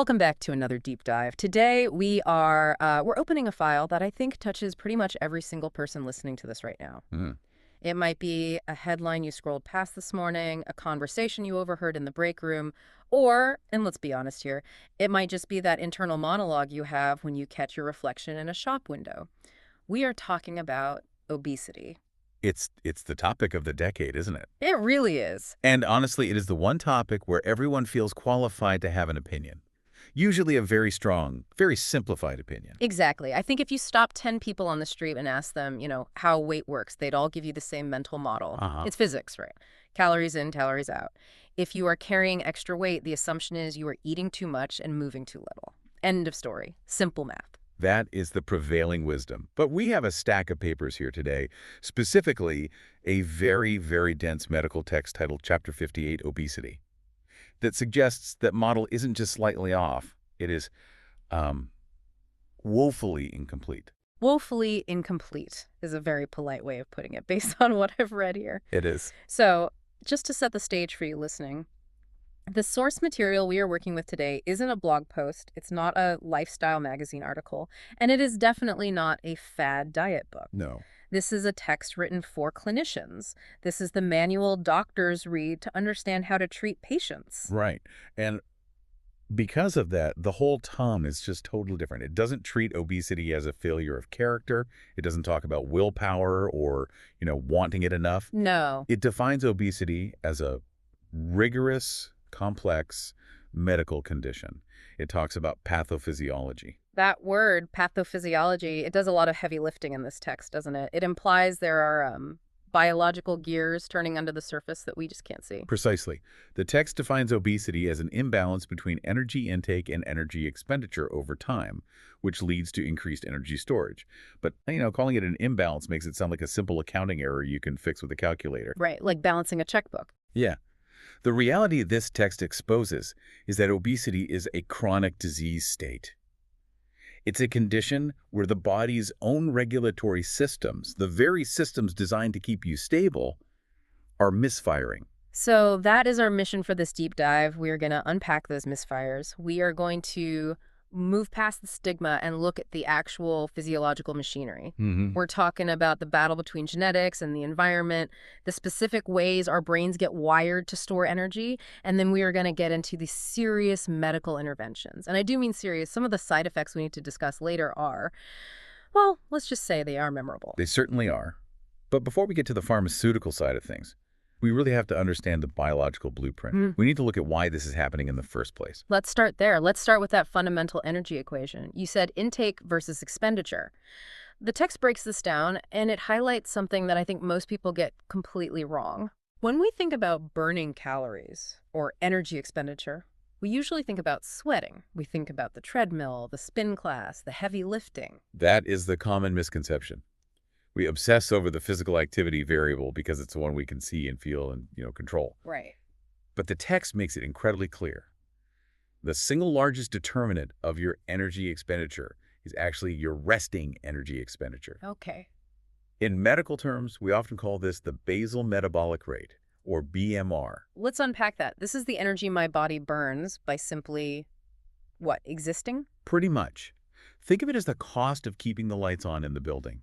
Welcome back to another deep dive. Today we're opening a file that I think touches pretty much every single person listening to this right now. It might be a headline you scrolled past this morning, a conversation you overheard in the break room, or, and let's be honest here, it might just be that internal monologue you have when you catch your reflection in a shop window. We are talking about obesity. It's the topic of the decade, isn't it? It really is. And honestly, it is the one topic where everyone feels qualified to have an opinion. Usually a very strong, very simplified opinion. Exactly. I think if you stop 10 people on the street and ask them, how weight works, they'd all give you the same mental model. It's physics, right? Calories in, calories out. If you are carrying extra weight, the assumption is you are eating too much and moving too little. End of story. Simple math. That is the prevailing wisdom. But we have a stack of papers here today, specifically a very, very dense medical text titled Chapter 58, Obesity, that suggests that model isn't just slightly off, it is woefully incomplete. Woefully incomplete is a very polite way of putting it based on what I've read here. It is. So, just to set the stage for you listening, the source material we are working with today isn't a blog post, it's not a lifestyle magazine article, and it is definitely not a fad diet book. No. This is a text written for clinicians. This is the manual doctors read to understand how to treat patients. Right. And because of that, the whole tome is just totally different. It doesn't treat obesity as a failure of character. It doesn't talk about willpower or, wanting it enough. No. It defines obesity as a rigorous, complex medical condition. It talks about pathophysiology. That word, pathophysiology, it does a lot of heavy lifting in this text, doesn't it? It implies there are biological gears turning under the surface that we just can't see. Precisely. The text defines obesity as an imbalance between energy intake and energy expenditure over time, which leads to increased energy storage. But, calling it an imbalance makes it sound like a simple accounting error you can fix with a calculator. Right, like balancing a checkbook. Yeah. The reality this text exposes is that obesity is a chronic disease state. It's a condition where the body's own regulatory systems, the very systems designed to keep you stable, are misfiring. So that is our mission for this deep dive. We are going to unpack those misfires. We are going to move past the stigma and look at the actual physiological machinery. We're talking about the battle between genetics and the environment, the specific ways our brains get wired to store energy, and then we are going to get into the serious medical interventions. And I do mean serious. Some of the side effects we need to discuss later are, well, let's just say they are memorable. They certainly are. But before we get to the pharmaceutical side of things, we really have to understand the biological blueprint. We need to look at why this is happening in the first place. Let's start there. Let's start with that fundamental energy equation. You said intake versus expenditure. The text breaks this down, and it highlights something that I think most people get completely wrong. When we think about burning calories or energy expenditure, we usually think about sweating. We think about the treadmill, the spin class, the heavy lifting. That is the common misconception. We obsess over the physical activity variable because it's the one we can see and feel and, control. Right. But the text makes it incredibly clear. The single largest determinant of your energy expenditure is actually your resting energy expenditure. Okay. In medical terms, we often call this the basal metabolic rate, or BMR. Let's unpack that. This is the energy my body burns by simply, existing? Pretty much. Think of it as the cost of keeping the lights on in the building.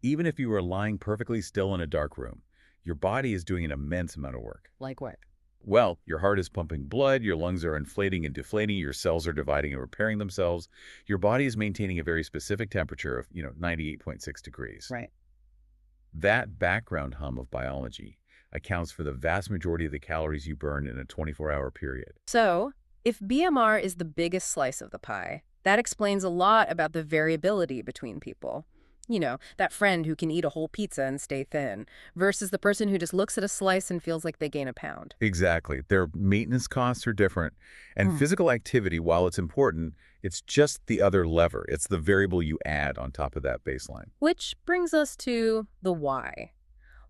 Even if you were lying perfectly still in a dark room, your body is doing an immense amount of work. Like what? Well, your heart is pumping blood, your lungs are inflating and deflating, your cells are dividing and repairing themselves. Your body is maintaining a very specific temperature of, 98.6 degrees. Right. That background hum of biology accounts for the vast majority of the calories you burn in a 24-hour period. So, if BMR is the biggest slice of the pie, that explains a lot about the variability between people. That friend who can eat a whole pizza and stay thin versus the person who just looks at a slice and feels like they gain a pound. Exactly. Their maintenance costs are different. And physical activity, while it's important, it's just the other lever. It's the variable you add on top of that baseline. Which brings us to the why.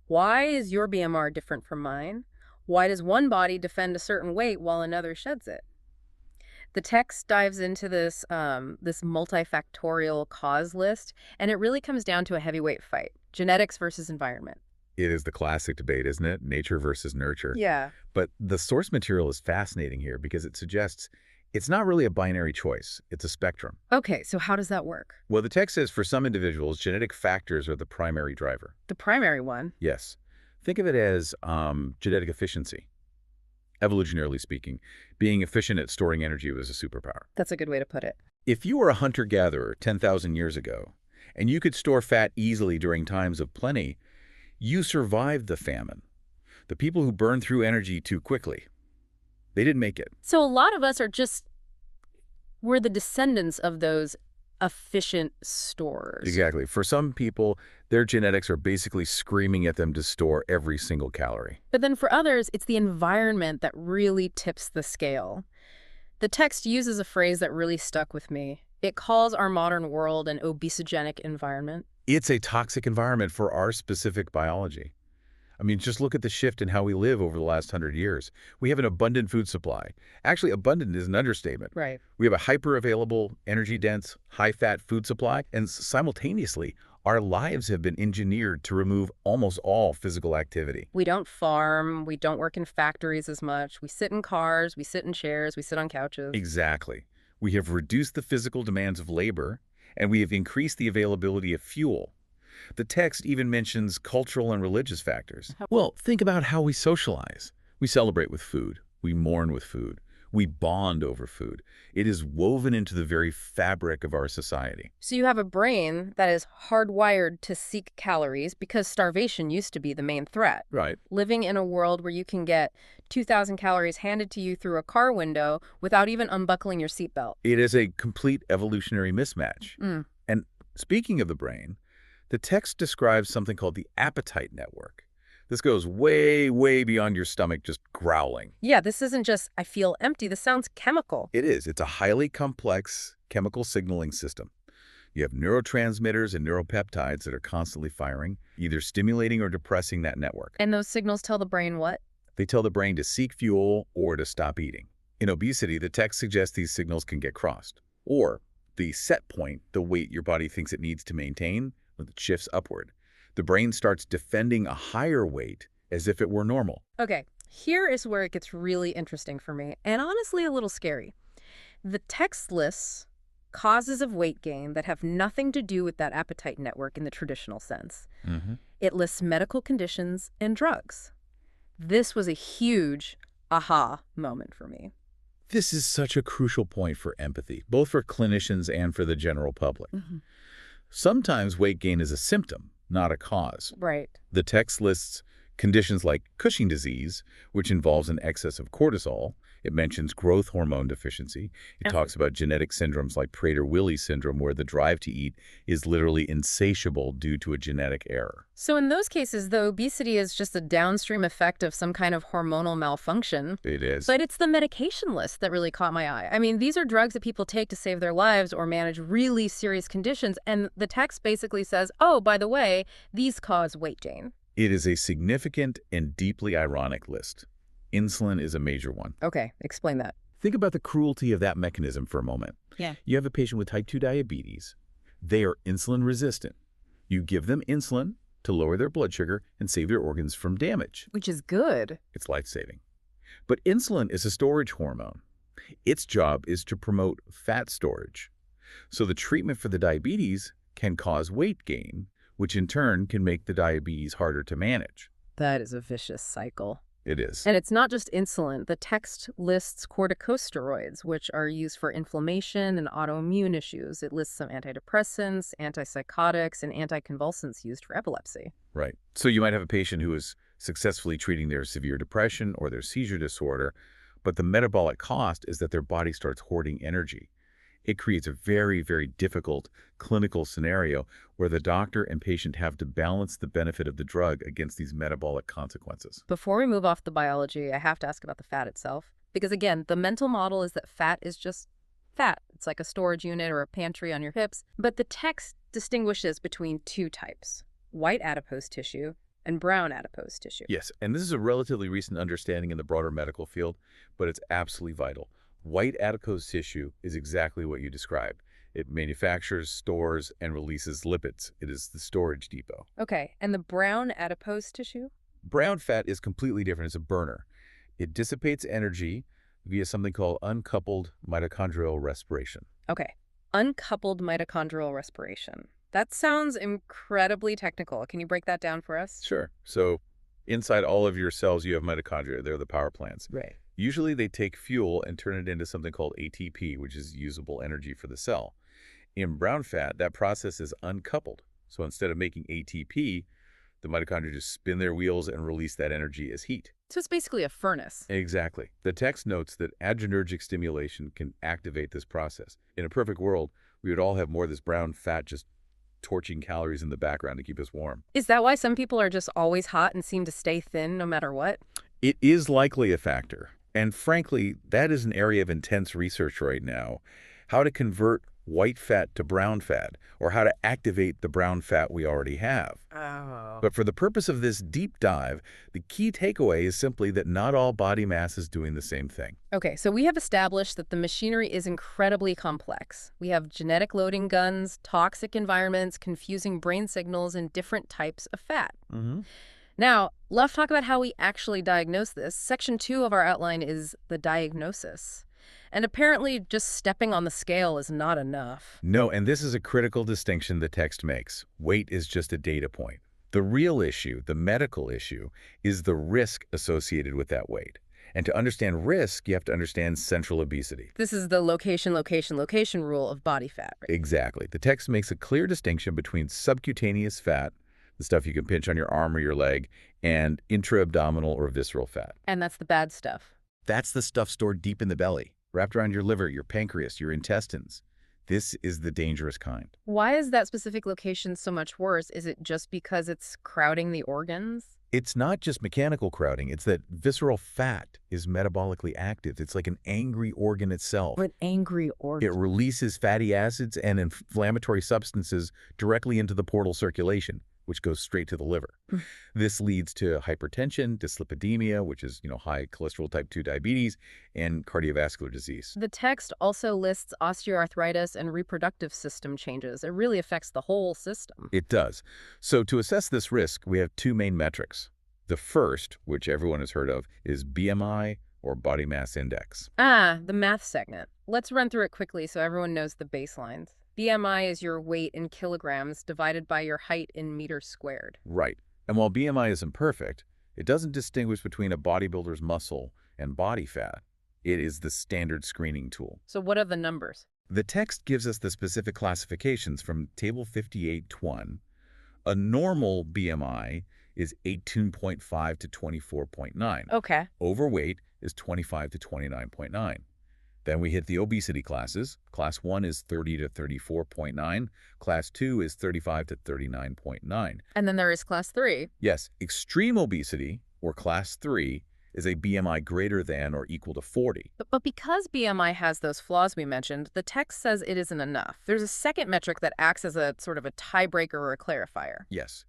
Why is your BMR different from mine? Why does one body defend a certain weight while another sheds it? The text dives into this multifactorial cause list, and it really comes down to a heavyweight fight, genetics versus environment. It is the classic debate, isn't it? Nature versus nurture. Yeah. But the source material is fascinating here because it suggests It's not really a binary choice. It's a spectrum. Okay, so how does that work? Well, the text says for some individuals, genetic factors are the primary driver. The primary one? Yes. Think of it as genetic efficiency. Evolutionarily speaking, being efficient at storing energy was a superpower. That's a good way to put it. If you were a hunter-gatherer 10,000 years ago, and you could store fat easily during times of plenty, you survived the famine. The people who burned through energy too quickly, they didn't make it. So a lot of us we're the descendants of those efficient storers. Exactly. For some people, their genetics are basically screaming at them to store every single calorie. But then for others, it's the environment that really tips the scale. The text uses a phrase that really stuck with me. It calls our modern world an obesogenic environment. It's a toxic environment for our specific biology. I mean, just look at the shift in how we live over the last 100 years. We have an abundant food supply. Actually, abundant is an understatement. Right. We have a hyper-available, energy-dense, high-fat food supply, and simultaneously, our lives have been engineered to remove almost all physical activity. We don't farm, we don't work in factories as much. We sit in cars, we sit in chairs, we sit on couches. Exactly. We have reduced the physical demands of labor, and we have increased the availability of fuel. The text even mentions cultural and religious factors. Well, think about how we socialize. We celebrate with food. We mourn with food. We bond over food. It is woven into the very fabric of our society. So you have a brain that is hardwired to seek calories because starvation used to be the main threat. Right. Living in a world where you can get 2,000 calories handed to you through a car window without even unbuckling your seatbelt. It is a complete evolutionary mismatch. And speaking of the brain, the text describes something called the appetite network. This goes way, way beyond your stomach just growling. Yeah, this isn't just, I feel empty. This sounds chemical. It is. It's a highly complex chemical signaling system. You have neurotransmitters and neuropeptides that are constantly firing, either stimulating or depressing that network. And those signals tell the brain what? They tell the brain to seek fuel or to stop eating. In obesity, the text suggests these signals can get crossed. Or the set point, the weight your body thinks it needs to maintain, when it shifts upward. The brain starts defending a higher weight as if it were normal. Okay, here is where it gets really interesting for me, and honestly a little scary. The text lists causes of weight gain that have nothing to do with that appetite network in the traditional sense. It lists medical conditions and drugs. This was a huge aha moment for me. This is such a crucial point for empathy, both for clinicians and for the general public. Sometimes weight gain is a symptom, not a cause. Right. The text lists conditions like Cushing disease, which involves an excess of cortisol. It mentions growth hormone deficiency. It talks about genetic syndromes like Prader-Willi syndrome, where the drive to eat is literally insatiable due to a genetic error. So in those cases, the obesity is just a downstream effect of some kind of hormonal malfunction. It is. But it's the medication list that really caught my eye. I mean, these are drugs that people take to save their lives or manage really serious conditions. And the text basically says, oh, by the way, these cause weight gain. It is a significant and deeply ironic list. Insulin is a major one. Okay, explain that. Think about the cruelty of that mechanism for a moment. Yeah. You have a patient with type 2 diabetes. They are insulin resistant. You give them insulin to lower their blood sugar and save their organs from damage. Which is good. It's life-saving. But insulin is a storage hormone. Its job is to promote fat storage. So the treatment for the diabetes can cause weight gain, which in turn can make the diabetes harder to manage. That is a vicious cycle. It is. And it's not just insulin. The text lists corticosteroids, which are used for inflammation and autoimmune issues. It lists some antidepressants, antipsychotics, and anticonvulsants used for epilepsy. Right. So you might have a patient who is successfully treating their severe depression or their seizure disorder, but the metabolic cost is that their body starts hoarding energy. It creates a very, very difficult clinical scenario where the doctor and patient have to balance the benefit of the drug against these metabolic consequences. Before we move off the biology, I have to ask about the fat itself. Because again, the mental model is that fat is just fat. It's like a storage unit or a pantry on your hips. But the text distinguishes between two types, white adipose tissue and brown adipose tissue. Yes, and this is a relatively recent understanding in the broader medical field, but it's absolutely vital. White adipose tissue is exactly what you described. It manufactures, stores, and releases lipids. It is the storage depot. Okay, and the brown adipose tissue? Brown fat is completely different. It's a burner. It dissipates energy, via something called uncoupled mitochondrial respiration. Okay. Uncoupled mitochondrial respiration. That sounds incredibly technical. Can you break that down for us? Sure. So inside all of your cells, you have mitochondria. They're the power plants. Right. Usually they take fuel and turn it into something called ATP, which is usable energy for the cell. In brown fat, that process is uncoupled. So instead of making ATP, the mitochondria just spin their wheels and release that energy as heat. So it's basically a furnace. Exactly. The text notes that adrenergic stimulation can activate this process. In a perfect world, we would all have more of this brown fat just torching calories in the background to keep us warm. Is that why some people are just always hot and seem to stay thin no matter what? It is likely a factor. And frankly, that is an area of intense research right now. How to convert white fat to brown fat, or how to activate the brown fat we already have. Oh. But for the purpose of this deep dive, the key takeaway is simply that not all body mass is doing the same thing. Okay, so we have established that the machinery is incredibly complex. We have genetic loading guns, toxic environments, confusing brain signals, and different types of fat. Now, let's talk about how we actually diagnose this. Section 2 of our outline is the diagnosis. And apparently just stepping on the scale is not enough. No, and this is a critical distinction the text makes. Weight is just a data point. The real issue, the medical issue, is the risk associated with that weight. And to understand risk, you have to understand central obesity. This is the location, location, location rule of body fat, right? Exactly. The text makes a clear distinction between subcutaneous fat, the stuff you can pinch on your arm or your leg, and intra-abdominal or visceral fat. And that's the bad stuff. That's the stuff stored deep in the belly, wrapped around your liver, your pancreas, your intestines. This is the dangerous kind. Why is that specific location so much worse? Is it just because it's crowding the organs? It's not just mechanical crowding. It's that visceral fat is metabolically active. It's like an angry organ itself. An angry organ. It releases fatty acids and inflammatory substances directly into the portal circulation, which goes straight to the liver. This leads to hypertension, dyslipidemia, which is, high cholesterol type 2 diabetes, and cardiovascular disease. The text also lists osteoarthritis and reproductive system changes. It really affects the whole system. It does. So to assess this risk, we have two main metrics. The first, which everyone has heard of, is BMI, or body mass index. The math segment. Let's run through it quickly so everyone knows the baselines. BMI is your weight in kilograms divided by your height in meters squared. Right. And while BMI isn't perfect, it doesn't distinguish between a bodybuilder's muscle and body fat. It is the standard screening tool. So what are the numbers? The text gives us the specific classifications from Table 58-1. A normal BMI is 18.5 to 24.9. Okay. Overweight is 25 to 29.9. Then we hit the obesity classes. Class 1 is 30 to 34.9. Class 2 is 35 to 39.9. And then there is class 3. Yes, extreme obesity, or class 3, is a BMI greater than or equal to 40. But because BMI has those flaws we mentioned, the text says it isn't enough. There's a second metric that acts as a sort of a tiebreaker or a clarifier. Yes,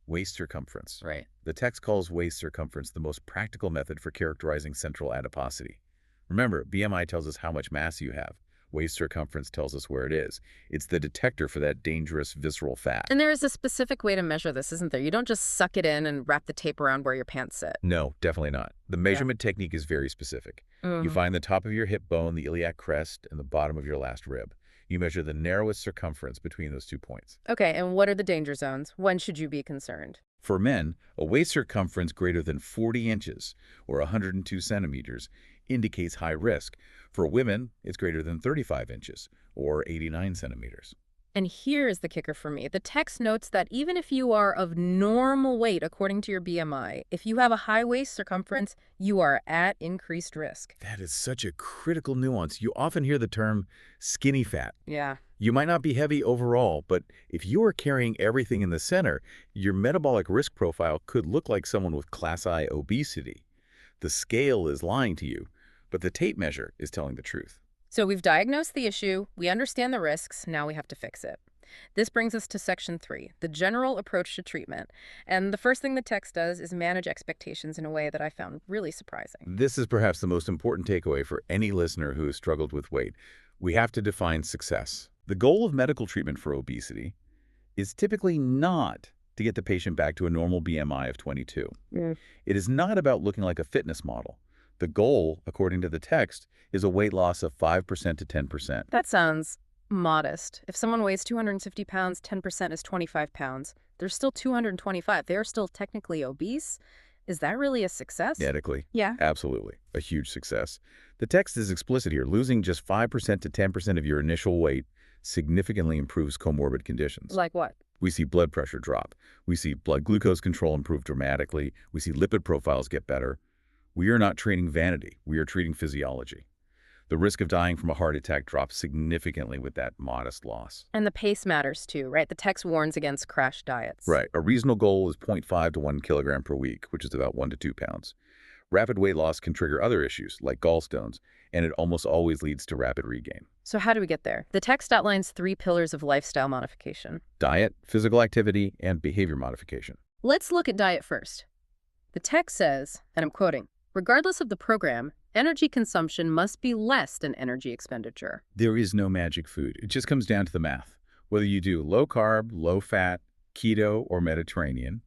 waist circumference. Right. The text calls waist circumference the most practical method for characterizing central adiposity. Remember, BMI tells us how much mass you have. Waist circumference tells us where it is. It's the detector for that dangerous visceral fat. And there is a specific way to measure this, isn't there? You don't just suck it in and wrap the tape around where your pants sit. No, definitely not. The measurement technique is very specific. You find the top of your hip bone, the iliac crest, and the bottom of your last rib. You measure the narrowest circumference between those 2 points. Okay, and what are the danger zones? When should you be concerned? For men, a waist circumference greater than 40 inches, or 102 centimeters, indicates high risk. For women, it's greater than 35 inches, or 89 centimeters. And here's the kicker for me. The text notes that even if you are of normal weight according to your BMI, if you have a high waist circumference, you are at increased risk. That is such a critical nuance. You often hear the term skinny fat. Yeah. You might not be heavy overall, but if you are carrying everything in the center, your metabolic risk profile could look like someone with class I obesity. The scale is lying to you, but the tape measure is telling the truth. So we've diagnosed the issue, we understand the risks, now we have to fix it. This brings us to Section 3, the general approach to treatment. And the first thing the text does is manage expectations in a way that I found really surprising. This is perhaps the most important takeaway for any listener who has struggled with weight. We have to define success. The goal of medical treatment for obesity is typically not to get the patient back to a normal BMI of 22. It is not about looking like a fitness model. The goal, according to the text, is a weight loss of 5% to 10%. That sounds modest. If someone weighs 250 pounds, 10% is 25 pounds. They're still 225. They're still technically obese. Is that really a success? Medically, Yeah. absolutely. A huge success. The text is explicit here. Losing just 5% to 10% of your initial weight significantly improves comorbid conditions. Like what? We see blood pressure drop. We see blood glucose control improve dramatically. We see lipid profiles get better. We are not treating vanity. We are treating physiology. The risk of dying from a heart attack drops significantly with that modest loss. And the pace matters too, right? The text warns against crash diets. Right. A reasonable goal is 0.5 to 1 kilogram per week, which is about 1 to 2 pounds. Rapid weight loss can trigger other issues, like gallstones, and it almost always leads to rapid regain. So how do we get there? The text outlines 3 pillars of lifestyle modification: Diet, physical activity, and behavior modification. Let's look at diet first. The text says, and I'm quoting, "Regardless of the program, energy consumption must be less than energy expenditure." There is no magic food. It just comes down to the math. Whether you do low carb, low fat, keto, or Mediterranean,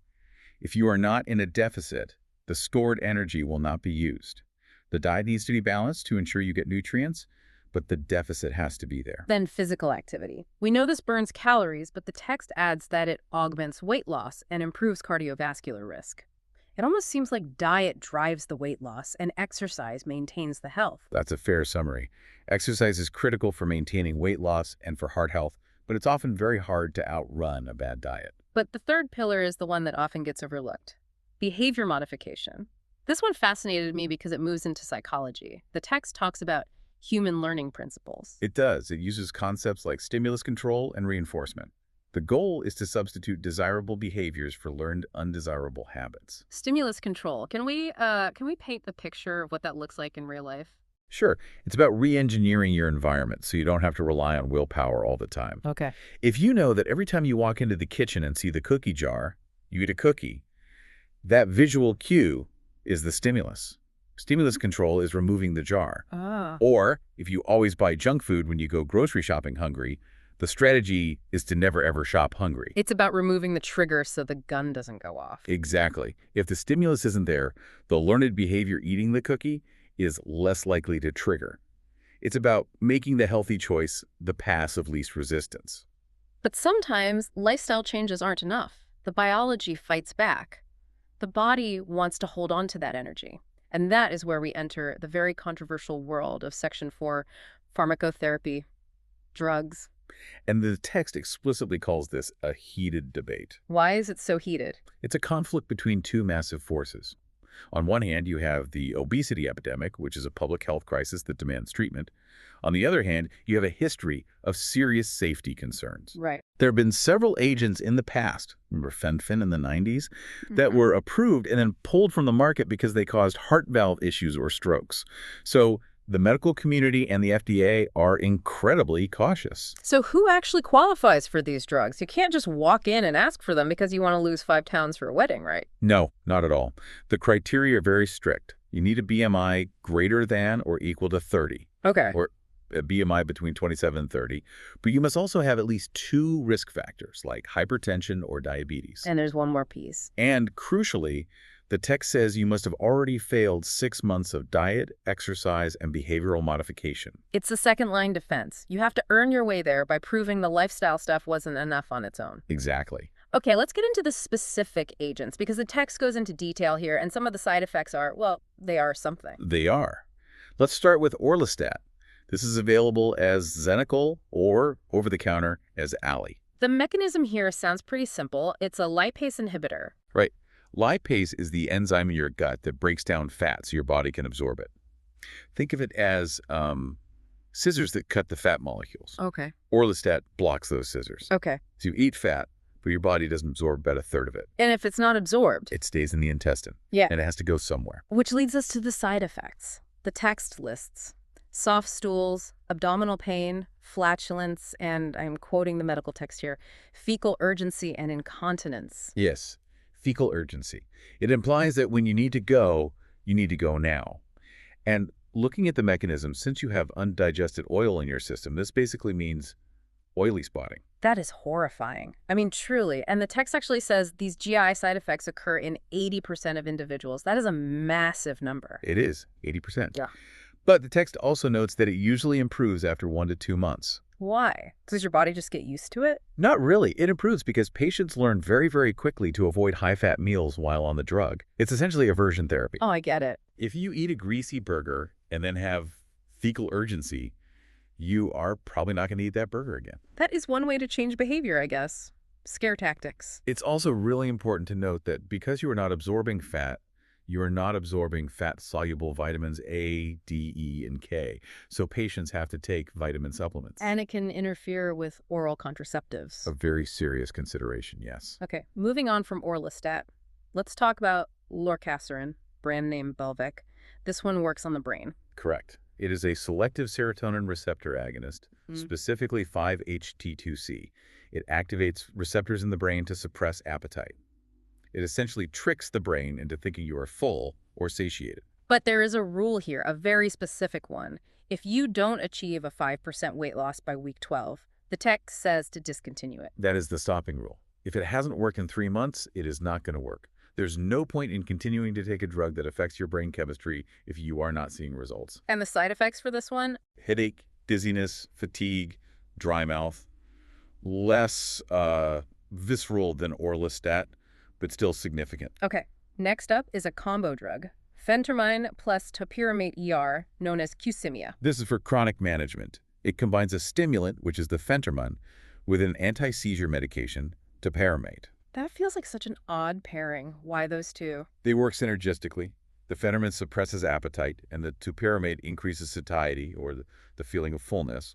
if you are not in a deficit, the stored energy will not be used. The diet needs to be balanced to ensure you get nutrients, but the deficit has to be there. Then physical activity. We know this burns calories, but the text adds that it augments weight loss and improves cardiovascular risk. It almost seems like diet drives the weight loss and exercise maintains the health. That's a fair summary. Exercise is critical for maintaining weight loss and for heart health, but it's often very hard to outrun a bad diet. But the third pillar is the one that often gets overlooked: behavior modification. This one fascinated me because it moves into psychology. The text talks about human learning principles. It does. It uses concepts like stimulus control and reinforcement. The goal is to substitute desirable behaviors for learned undesirable habits. Stimulus control. Can we paint a picture of what that looks like in real life? Sure, it's about re-engineering your environment so you don't have to rely on willpower all the time. Okay. If you know that every time you walk into the kitchen and see the cookie jar, you eat a cookie, that visual cue is the stimulus. Stimulus control is removing the jar. Ah. Or if you always buy junk food when you go grocery shopping hungry, the strategy is to never ever shop hungry. It's about removing the trigger so the gun doesn't go off. Exactly. If the stimulus isn't there, the learned behavior eating the cookie is less likely to trigger. It's about making the healthy choice the path of least resistance. But sometimes lifestyle changes aren't enough. The biology fights back. The body wants to hold on to that energy. And that is where we enter the very controversial world of Section 4, pharmacotherapy, drugs. And the text explicitly calls this a heated debate. Why is it so heated? It's a conflict between two massive forces. On one hand, you have the obesity epidemic, which is a public health crisis that demands treatment. On the other hand, you have a history of serious safety concerns. Right. There have been several agents in the past, remember Fen-Phen in the 90s, that were approved and then pulled from the market because they caused heart valve issues or strokes. So the medical community and the FDA are incredibly cautious. So who actually qualifies for these drugs? You can't just walk in and ask for them because you want to lose 5 pounds for a wedding, right? No, not at all. The criteria are very strict. You need a BMI greater than or equal to 30. Okay. Or a BMI between 27 and 30. But you must also have at least 2 risk factors like hypertension or diabetes. And there's one more piece. And crucially, the text says you must have already failed 6 months of diet, exercise, and behavioral modification. It's a second-line defense. You have to earn your way there by proving the lifestyle stuff wasn't enough on its own. Exactly. Okay, let's get into the specific agents because the text goes into detail here and some of the side effects are, well, they are something. They are. Let's start with orlistat. This is available as Xenical or over-the-counter as Ali. The mechanism here sounds pretty simple. It's a lipase inhibitor. Right. Lipase is the enzyme in your gut that breaks down fat so your body can absorb it. Think of it as scissors that cut the fat molecules. Okay. Orlistat blocks those scissors. Okay. So you eat fat, but your body doesn't absorb about 1/3 of it. And if it's not absorbed? It stays in the intestine. Yeah. And it has to go somewhere. Which leads us to the side effects. The text lists soft stools, abdominal pain, flatulence, and I'm quoting the medical text here, fecal urgency and incontinence. Yes. Fecal urgency. It implies that when you need to go now. And looking at the mechanism, since you have undigested oil in your system, this basically means oily spotting. That is horrifying. I mean, truly. And the text actually says these GI side effects occur in 80% of individuals. That is a massive number. It is, 80%. Yeah. But the text also notes that it usually improves after 1 to 2 months. Why? Does your body just get used to it? Not really. It improves because patients learn very, very quickly to avoid high-fat meals while on the drug. It's essentially aversion therapy. Oh, I get it. If you eat a greasy burger and then have fecal urgency, you are probably not going to eat that burger again. That is one way to change behavior, I guess. Scare tactics. It's also really important to note that because you are not absorbing fat, you are not absorbing fat-soluble vitamins A, D, E, and K. So patients have to take vitamin supplements. And it can interfere with oral contraceptives. A very serious consideration, yes. Okay, moving on from orlistat, let's talk about lorcaserin, brand name Belvic. This one works on the brain. Correct. It is a selective serotonin receptor agonist, specifically 5-HT2C. It activates receptors in the brain to suppress appetite. It essentially tricks the brain into thinking you are full or satiated. But there is a rule here, a very specific one. If you don't achieve a 5% weight loss by week 12, the text says to discontinue it. That is the stopping rule. If it hasn't worked in 3 months, it is not going to work. There's no point in continuing to take a drug that affects your brain chemistry if you are not seeing results. And the side effects for this one? Headache, dizziness, fatigue, dry mouth. Less visceral than orlistat, but still significant. Okay, next up is a combo drug. Phentermine plus topiramate ER, known as Qsymia. This is for chronic management. It combines a stimulant, which is the phentermine, with an anti-seizure medication, topiramate. That feels like such an odd pairing. Why those two? They work synergistically. The phentermine suppresses appetite, and the topiramate increases satiety, or the feeling of fullness.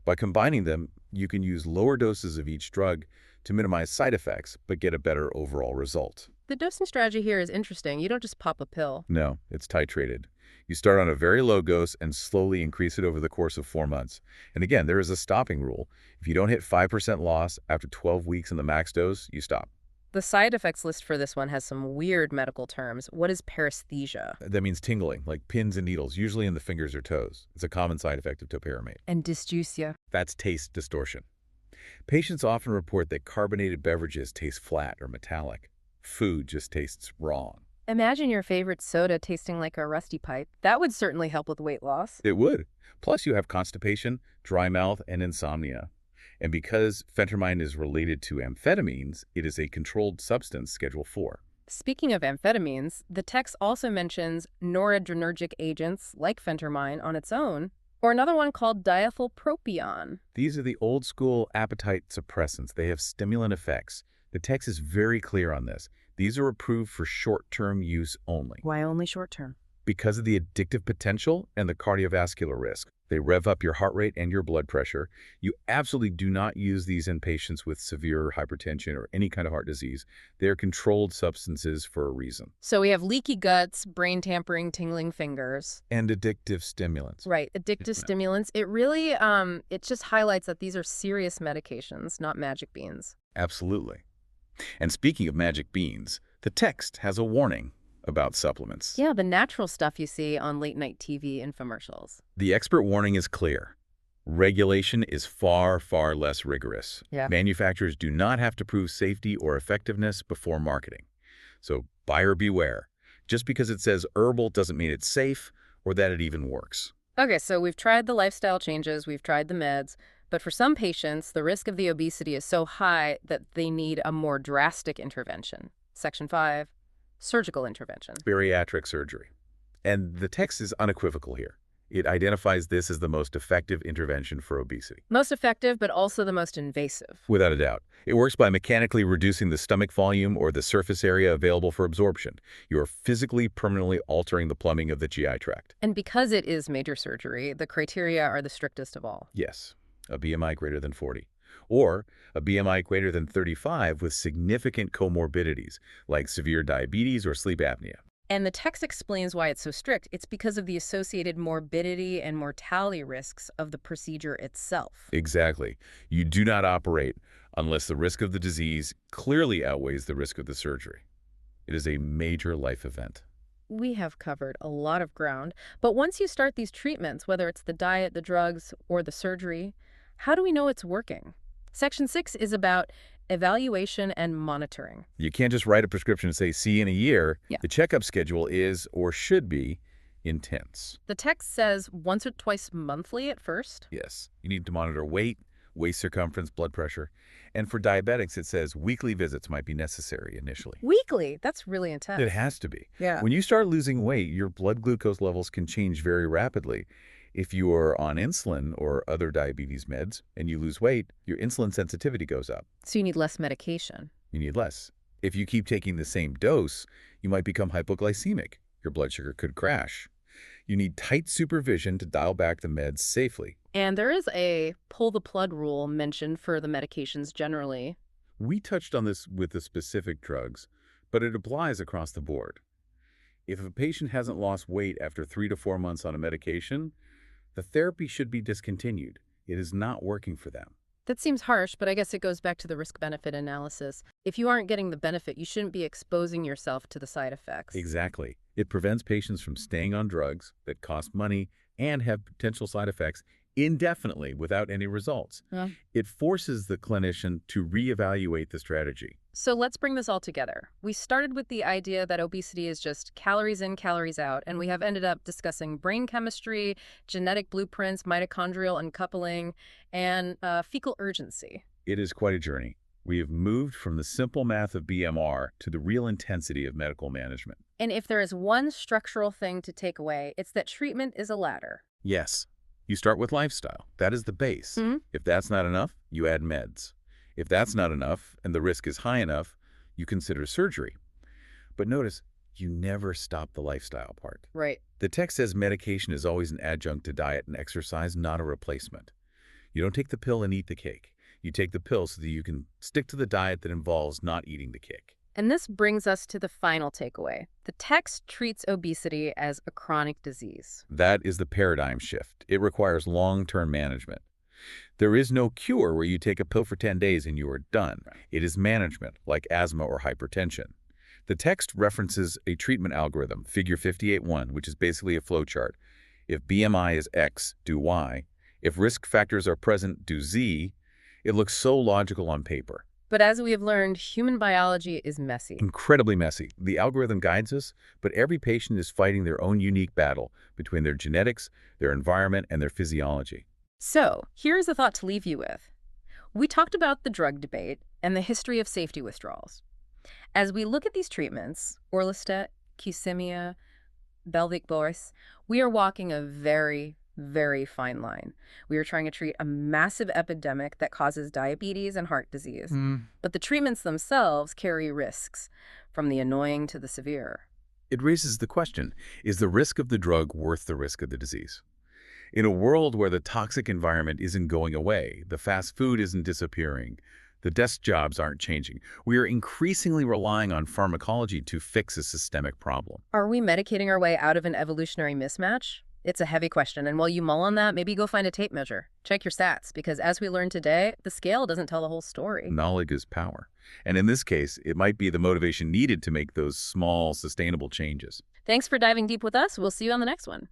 By combining them, you can use lower doses of each drug to minimize side effects, but get a better overall result. The dosing strategy here is interesting. You don't just pop a pill. No, it's titrated. You start on a very low dose and slowly increase it over the course of 4 months. And again, there is a stopping rule. If you don't hit 5% loss after 12 weeks in the max dose, you stop. The side effects list for this one has some weird medical terms. What is paresthesia? That means tingling, like pins and needles, usually in the fingers or toes. It's a common side effect of topiramate. And dysgeusia? That's taste distortion. Patients often report that carbonated beverages taste flat or metallic. Food just tastes wrong. Imagine your favorite soda tasting like a rusty pipe. That would certainly help with weight loss. It would. Plus, you have constipation, dry mouth, and insomnia. And because phentermine is related to amphetamines, it is a controlled substance, Schedule 4. Speaking of amphetamines, the text also mentions noradrenergic agents like phentermine on its own, or another one called diethylpropion. These are the old-school appetite suppressants. They have stimulant effects. The text is very clear on this. These are approved for short-term use only. Why only short-term? Because of the addictive potential and the cardiovascular risk. They rev up your heart rate and your blood pressure. You absolutely do not use these in patients with severe hypertension or any kind of heart disease. They are controlled substances for a reason. So we have leaky guts, brain tampering, tingling fingers. And addictive stimulants. Right, addictive stimulants. It really, it just highlights that these are serious medications, not magic beans. Absolutely. And speaking of magic beans, the text has a warning about supplements. Yeah, the natural stuff you see on late-night TV infomercials. The expert warning is clear. Regulation is far, far less rigorous. Yeah. Manufacturers do not have to prove safety or effectiveness before marketing. So buyer beware. Just because it says herbal doesn't mean it's safe or that it even works. Okay, so we've tried the lifestyle changes, we've tried the meds, but for some patients, the risk of the obesity is so high that they need a more drastic intervention. Section 5. Surgical intervention. Bariatric surgery. And the text is unequivocal here. It identifies this as the most effective intervention for obesity. Most effective, but also the most invasive. Without a doubt. It works by mechanically reducing the stomach volume or the surface area available for absorption. You are physically, permanently altering the plumbing of the GI tract. And because it is major surgery, the criteria are the strictest of all. Yes, a BMI greater than 40. Or a BMI greater than 35 with significant comorbidities, like severe diabetes or sleep apnea. And the text explains why it's so strict. It's because of the associated morbidity and mortality risks of the procedure itself. Exactly. You do not operate unless the risk of the disease clearly outweighs the risk of the surgery. It is a major life event. We have covered a lot of ground, but once you start these treatments, whether it's the diet, the drugs, or the surgery, How do we know it's working? Section 6 is about evaluation and monitoring. You can't just write a prescription and say, see you in a year. Yeah. The checkup schedule is, or should be, intense. The text says once or twice monthly at first. Yes. You need to monitor weight, waist circumference, blood pressure. And for diabetics, it says weekly visits might be necessary initially. Weekly? That's really intense. It has to be. Yeah. When you start losing weight, your blood glucose levels can change very rapidly. If you are on insulin or other diabetes meds and you lose weight, your insulin sensitivity goes up. So you need less medication. You need less. If you keep taking the same dose, you might become hypoglycemic. Your blood sugar could crash. You need tight supervision to dial back the meds safely. And there is a pull the plug rule mentioned for the medications generally. We touched on this with the specific drugs, but it applies across the board. If a patient hasn't lost weight after 3 to 4 months on a medication, the therapy should be discontinued. It is not working for them. That seems harsh, but I guess it goes back to the risk-benefit analysis. If you aren't getting the benefit, you shouldn't be exposing yourself to the side effects. Exactly. It prevents patients from staying on drugs that cost money and have potential side effects indefinitely without any results. It forces the clinician to reevaluate the strategy. So let's bring this all together. We started with the idea that obesity is just calories in, calories out, and we have ended up discussing brain chemistry, genetic blueprints, mitochondrial uncoupling, and fecal urgency. It is quite a journey. We have moved from the simple math of BMR to the real intensity of medical management. And if there is one structural thing to take away, it's that treatment is a ladder. Yes. You start with lifestyle. That is the base. If that's not enough, you add meds. If that's not enough and the risk is high enough, you consider surgery. But notice, you never stop the lifestyle part. Right. The text says medication is always an adjunct to diet and exercise, not a replacement. You don't take the pill and eat the cake. You take the pill so that you can stick to the diet that involves not eating the cake. And this brings us to the final takeaway. The text treats obesity as a chronic disease. That is the paradigm shift. It requires long-term management. There is no cure where you take a pill for 10 days and you are done. It is management, like asthma or hypertension. The text references a treatment algorithm, figure 58.1, which is basically a flowchart. If BMI is X, do Y. If risk factors are present, do Z. It looks so logical on paper. But as we have learned, human biology is messy. Incredibly messy. The algorithm guides us, but every patient is fighting their own unique battle between their genetics, their environment, and their physiology. So, here's a thought to leave you with. We talked about the drug debate and the history of safety withdrawals. As we look at these treatments, orlistat, Qsymia, Belviq-Boris, we are walking a very, very fine line. We are trying to treat a massive epidemic that causes diabetes and heart disease. But the treatments themselves carry risks, from the annoying to the severe. It raises the question, is the risk of the drug worth the risk of the disease? In a world where the toxic environment isn't going away, the fast food isn't disappearing, the desk jobs aren't changing, we are increasingly relying on pharmacology to fix a systemic problem. Are we medicating our way out of an evolutionary mismatch? It's a heavy question, and while you mull on that, maybe go find a tape measure. Check your stats, because as we learned today, the scale doesn't tell the whole story. Knowledge is power. And in this case, it might be the motivation needed to make those small, sustainable changes. Thanks for diving deep with us. We'll see you on the next one.